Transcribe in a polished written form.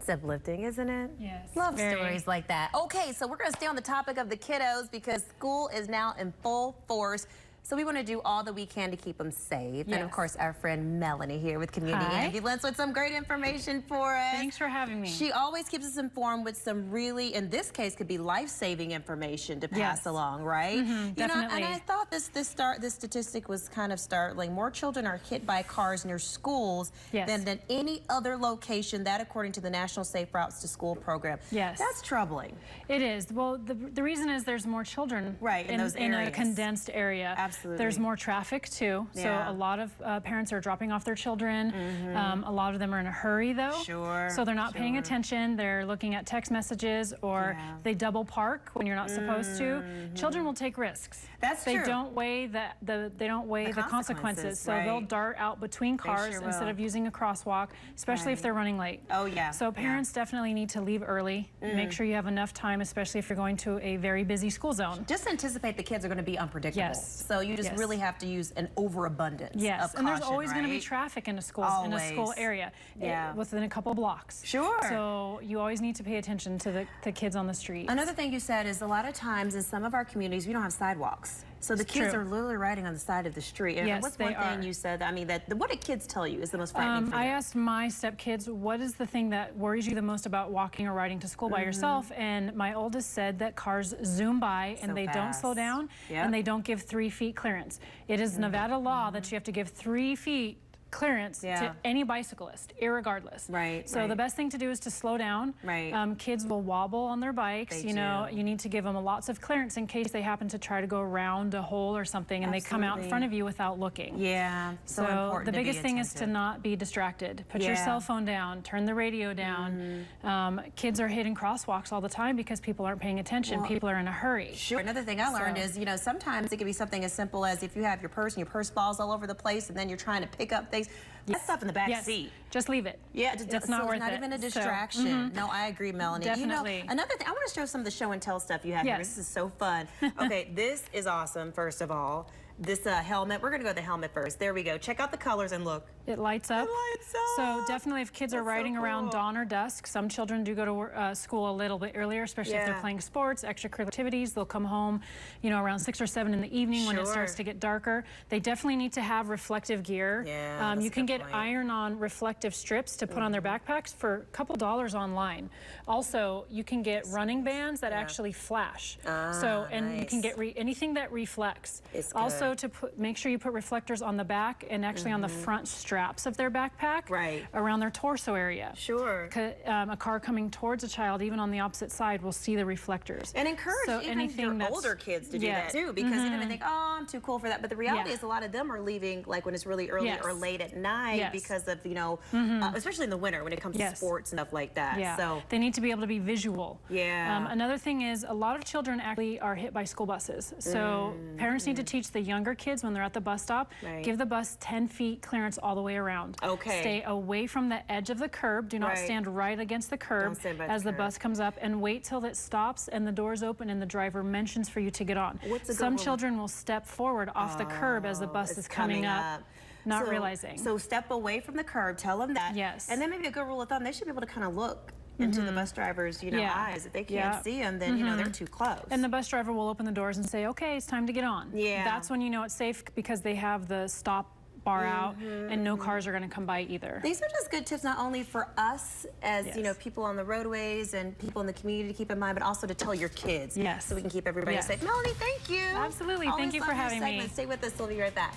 It's uplifting, isn't it? Yes. Love stories like that. Okay, so we're going to stay on the topic of the kiddos because school is now in full force. So we want to do all that we can to keep them safe. Yes. And of course, our friend Melanie here with Community Ambulance with some great information for us. Thanks for having me. She always keeps us informed with some really, in this case, could be life-saving information to pass along, right? Definitely. And I thought this statistic was kind of startling. More children are hit by cars near schools than any other location. That, according to the National Safe Routes to School program. Yes. That's troubling. It is. Well, the reason is there's more children in those areas. In a condensed area. Absolutely. There's more traffic too. So a lot of parents are dropping off their children. A lot of them are in a hurry though. So they're not paying attention. They're looking at text messages or they double park when you're not supposed to. Children will take risks. That's true. They don't weigh the consequences. So they'll dart out between cars instead of using a crosswalk, especially if they're running late. Oh yeah. So parents definitely need to leave early. Make sure you have enough time, especially if you're going to a very busy school zone. Just anticipate the kids are going to be unpredictable. Yes. So you just really have to use an overabundance of caution, and there's always going to be traffic in a school area within a couple blocks. So you always need to pay attention to the kids on the street. Another thing you said is a lot of times in some of our communities we don't have sidewalks. So the kids are literally riding on the side of the street. And what's one thing you said? I mean, what do kids tell you is the most frightening for I them? asked my stepkids, what is the thing that worries you the most about walking or riding to school by yourself? And my oldest said that cars zoom by and they don't slow down and they don't give 3 feet clearance. It is Nevada law that you have to give 3 feet clearance to any bicyclist, irregardless. So the best thing to do is to slow down. Kids will wobble on their bikes. You know, you need to give them lots of clearance in case they happen to try to go around a hole or something and they come out in front of you without looking. So important. The biggest thing is to not be distracted. Put your cell phone down, turn the radio down. Kids are hitting crosswalks all the time because people aren't paying attention. People are in a hurry. Another thing I learned is, you know, sometimes it can be something as simple as if you have your purse and your purse falls all over the place and then you're trying to pick up things. That stuff in the back seat. Just leave it. It's not worth it. It's not even a distraction. No, I agree, Melanie. Definitely. You know, another thing, I want to show some of the show and tell stuff you have here. This is so fun. Okay, this is awesome, first of all. This helmet, we're going to go with the helmet first. There we go. Check out the colors and look. It lights up. It lights up. So definitely if kids are riding around dawn or dusk, some children do go to school a little bit earlier, especially if they're playing sports, extracurricular activities. They'll come home, you know, around 6 or 7 in the evening when it starts to get darker. They definitely need to have reflective gear. You can get iron-on reflective strips to put on their backpacks for a couple dollars online. Also, you can get running bands that actually flash. You can get anything that reflects. Also, to make sure you put reflectors on the back and actually on the front straps of their backpack, around their torso area. A car coming towards a child, even on the opposite side, will see the reflectors. And encourage even your older kids to do that too, because even if they think, oh, I'm too cool for that, but the reality is a lot of them are leaving like when it's really early or late at night because of, you know, especially in the winter when it comes to sports and stuff like that. So they need to be able to be visual. Another thing is a lot of children actually are hit by school buses. So parents need to teach the younger kids when they're at the bus stop, give the bus 10 feet clearance all the way around. Stay away from the edge of the curb. Do not stand right against the curb as the bus comes up, and wait till it stops and the doors open and the driver mentions for you to get on. Some children will step forward off the curb as the bus is coming up. Not realizing. So step away from the curb, tell them that. And then maybe a good rule of thumb, they should be able to kind of look into the bus driver's, you know, eyes. If they can't see them, then, you know, they're too close. And the bus driver will open the doors and say, okay, it's time to get on. That's when you know it's safe because they have the stop bar out and no cars are going to come by either. These are just good tips not only for us as, you know, people on the roadways and people in the community to keep in mind, but also to tell your kids so we can keep everybody safe. Melanie, thank you. Absolutely. Thank you for having me. Stay with us. We'll be right back.